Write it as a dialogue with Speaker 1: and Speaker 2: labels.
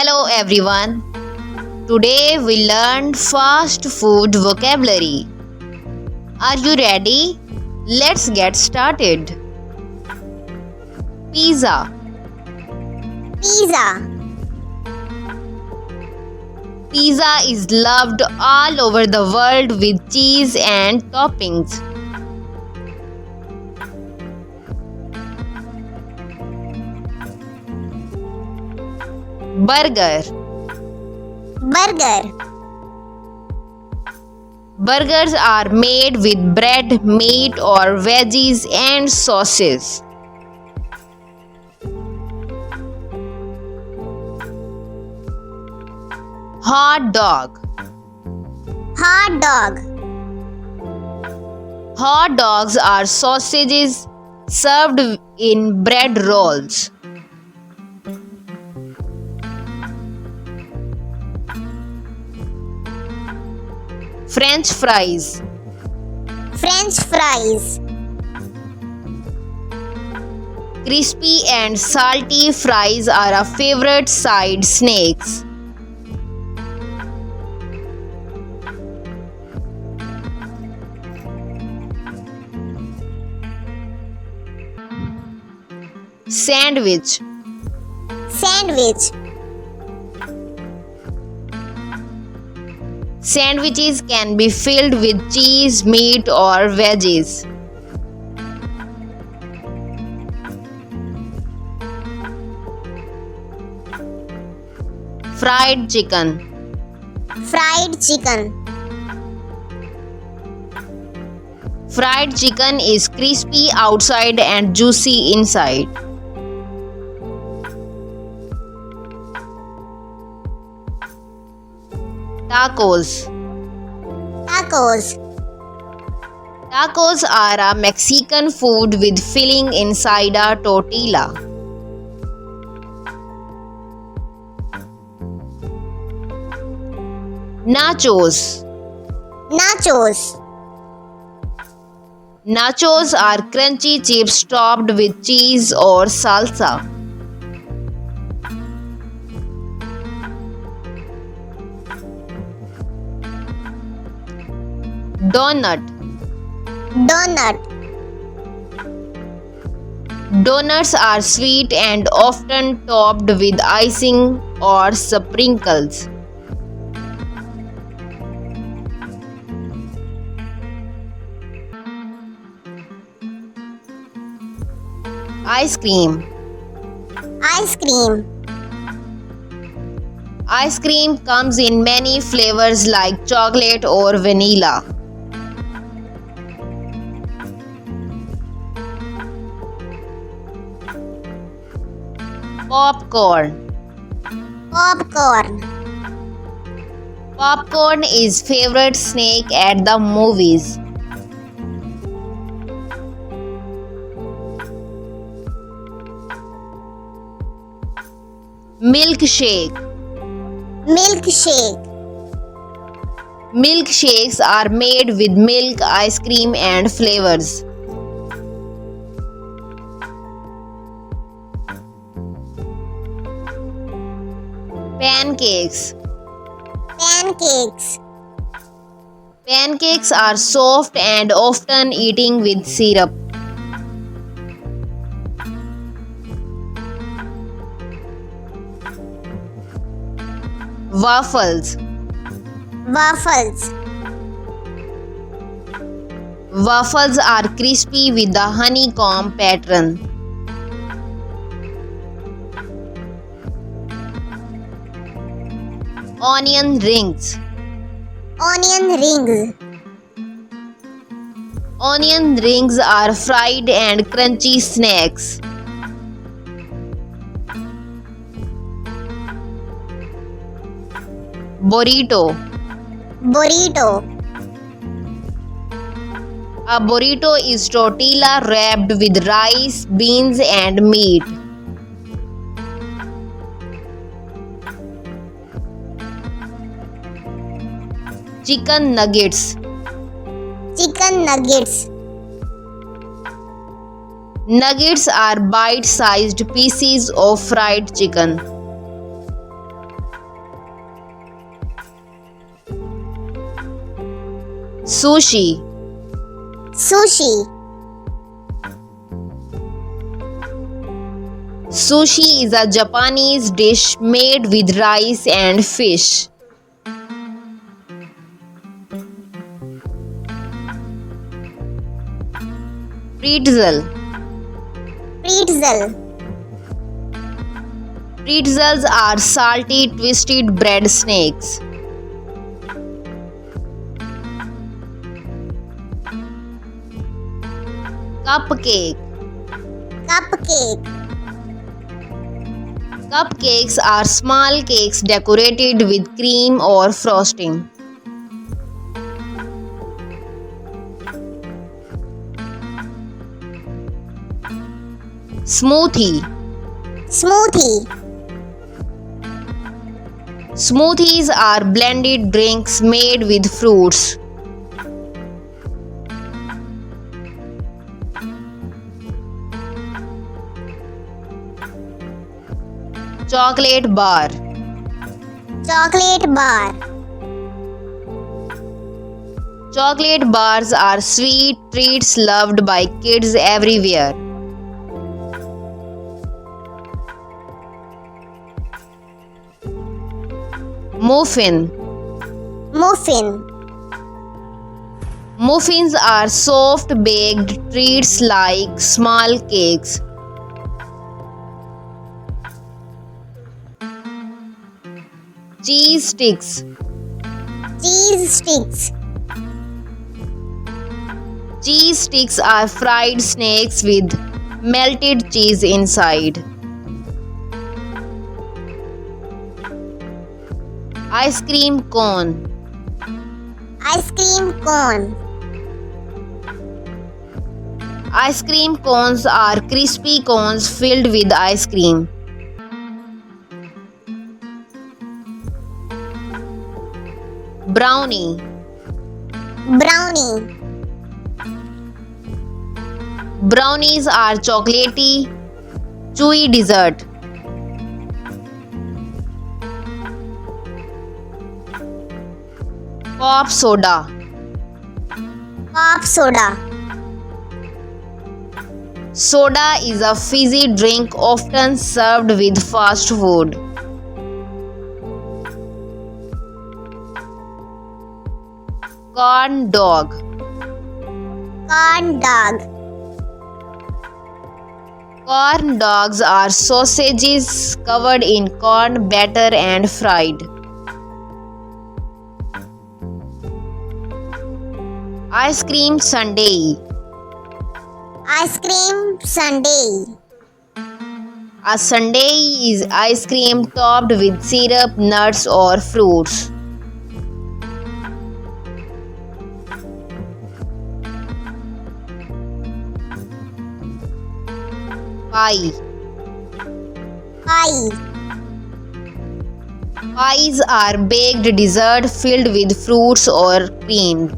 Speaker 1: Hello everyone. Today we learned fast food vocabulary. Are you ready? Let's get started. Pizza.
Speaker 2: Pizza.
Speaker 1: Pizza is loved all over the world with cheese and toppings. Burger.
Speaker 2: Burger.
Speaker 1: Burgers are made with bread, meat, or veggies and sauces. Hot dog.
Speaker 2: Hot dog.
Speaker 1: Hot dogs are sausages served in bread rolls. French fries.
Speaker 2: French fries.
Speaker 1: Crispy and salty fries are a favorite side snacks. Sandwich.
Speaker 2: Sandwich.
Speaker 1: Sandwiches can be filled with cheese, meat, or veggies. Fried chicken.
Speaker 2: Fried chicken.
Speaker 1: Fried chicken is crispy outside and juicy inside. Tacos.
Speaker 2: Tacos.
Speaker 1: Tacos are a Mexican food with filling inside a tortilla. Nachos.
Speaker 2: Nachos.
Speaker 1: Nachos are crunchy chips topped with cheese or salsa. Donut.
Speaker 2: Donut.
Speaker 1: Donuts are sweet and often topped with icing or sprinkles. Ice cream.
Speaker 2: Ice cream.
Speaker 1: Ice cream comes in many flavors like chocolate or vanilla. Popcorn.
Speaker 2: Popcorn.
Speaker 1: Popcorn is favorite snack at the movies. Milkshake.
Speaker 2: Milkshake.
Speaker 1: Milkshakes are made with milk, ice cream, and flavors. Pancakes.
Speaker 2: Pancakes.
Speaker 1: Pancakes are soft and often eaten with syrup. Waffles.
Speaker 2: Waffles.
Speaker 1: Waffles are crispy with a honeycomb pattern. Onion rings.
Speaker 2: Onion rings.
Speaker 1: Onion rings are fried and crunchy snacks. Burrito.
Speaker 2: Burrito.
Speaker 1: A burrito is tortilla wrapped with rice, beans, and meat. Chicken nuggets.
Speaker 2: Chicken nuggets.
Speaker 1: Nuggets are bite-sized pieces of fried chicken. Sushi.
Speaker 2: Sushi.
Speaker 1: Sushi is a Japanese dish made with rice and fish. Pretzel.
Speaker 2: Pretzel.
Speaker 1: Pretzels are salty, twisted bread snakes. Cupcake.
Speaker 2: Cupcake.
Speaker 1: Cupcakes are small cakes decorated with cream or frosting. Smoothie.
Speaker 2: Smoothie.
Speaker 1: Smoothies are blended drinks made with fruits. Chocolate bar.
Speaker 2: Chocolate bar.
Speaker 1: Chocolate bars are sweet treats loved by kids everywhere. Muffin.
Speaker 2: Muffin.
Speaker 1: Muffins are soft baked treats like small cakes. Cheese sticks.
Speaker 2: Cheese sticks.
Speaker 1: Cheese sticks are fried snakes with melted cheese inside. Ice cream cone.
Speaker 2: Ice cream cone.
Speaker 1: Ice cream cones are crispy cones filled with ice cream. Brownie.
Speaker 2: Brownie.
Speaker 1: Brownies are chocolatey, chewy dessert. Pop soda.
Speaker 2: Pop soda.
Speaker 1: Soda is a fizzy drink often served with fast food. Corn dog.
Speaker 2: Corn dog.
Speaker 1: Corn dogs are sausages covered in corn batter and fried. Ice cream sundae.
Speaker 2: Ice cream sundae.
Speaker 1: A sundae is ice cream topped with syrup, nuts, or fruits. Pie.
Speaker 2: Pie.
Speaker 1: Pies are baked dessert filled with fruits or cream.